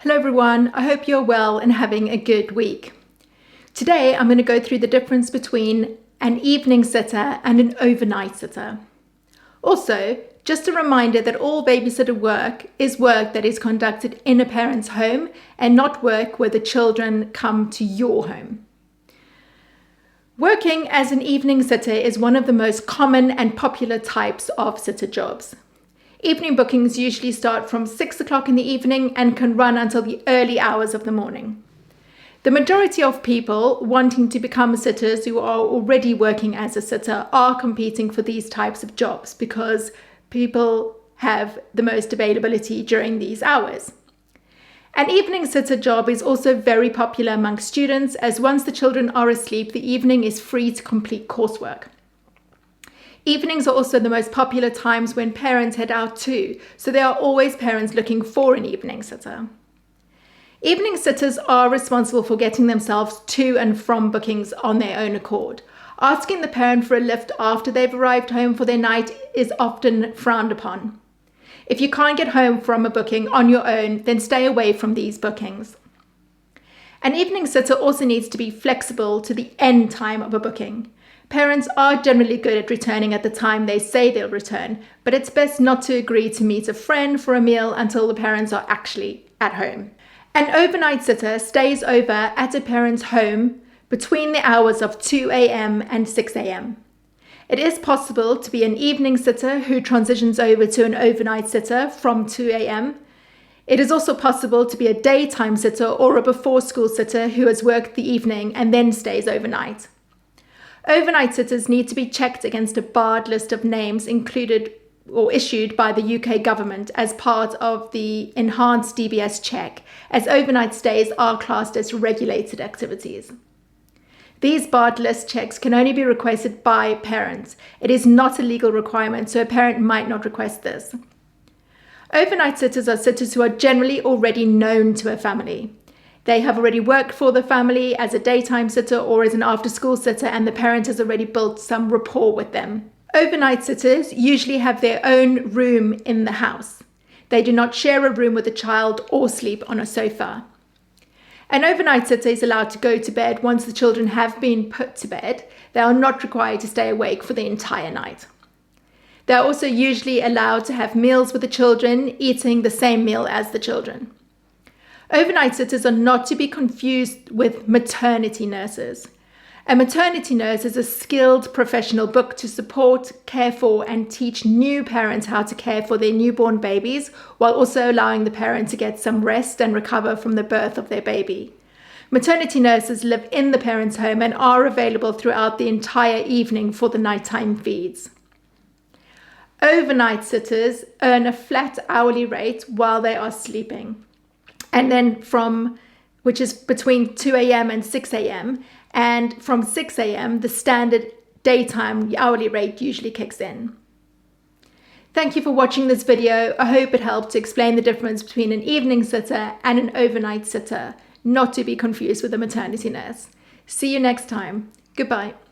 Hello everyone, I hope you're well and having a good week. Today I'm going to go through the difference between an evening sitter and an overnight sitter. Also, just a reminder that all babysitter work is work that is conducted in a parent's home and not work where the children come to your home. Working as an evening sitter is one of the most common and popular types of sitter jobs. Evening bookings usually start from 6 o'clock in the evening and can run until the early hours of the morning. The majority of people wanting to become sitters who are already working as a sitter are competing for these types of jobs because people have the most availability during these hours. An evening sitter job is also very popular among students, as once the children are asleep, the evening is free to complete coursework. Evenings are also the most popular times when parents head out too, so there are always parents looking for an evening sitter. Evening sitters are responsible for getting themselves to and from bookings on their own accord. Asking the parent for a lift after they've arrived home for their night is often frowned upon. If you can't get home from a booking on your own, then stay away from these bookings. An evening sitter also needs to be flexible to the end time of a booking. Parents are generally good at returning at the time they say they'll return, but it's best not to agree to meet a friend for a meal until the parents are actually at home. An overnight sitter stays over at a parent's home between the hours of 2 a.m. and 6 a.m. It is possible to be an evening sitter who transitions over to an overnight sitter from 2 a.m. It is also possible to be a daytime sitter or a before-school sitter who has worked the evening and then stays overnight. Overnight sitters need to be checked against a barred list of names included or issued by the UK government as part of the enhanced DBS check, as overnight stays are classed as regulated activities. These barred list checks can only be requested by parents. It is not a legal requirement, so a parent might not request this. Overnight sitters are sitters who are generally already known to a family. They have already worked for the family as a daytime sitter or as an after-school sitter, and the parent has already built some rapport with them. Overnight sitters usually have their own room in the house. They do not share a room with a child or sleep on a sofa. An overnight sitter is allowed to go to bed once the children have been put to bed. They are not required to stay awake for the entire night. They are also usually allowed to have meals with the children, eating the same meal as the children. Overnight sitters are not to be confused with maternity nurses. A maternity nurse is a skilled professional booked to support, care for, and teach new parents how to care for their newborn babies, while also allowing the parent to get some rest and recover from the birth of their baby. Maternity nurses live in the parent's home and are available throughout the entire evening for the nighttime feeds. Overnight sitters earn a flat hourly rate while they are sleeping, and then which is between 2 a.m. and 6 a.m. And from 6 a.m., the standard daytime hourly rate usually kicks in. Thank you for watching this video. I hope it helped to explain the difference between an evening sitter and an overnight sitter, not to be confused with a maternity nurse. See you next time. Goodbye.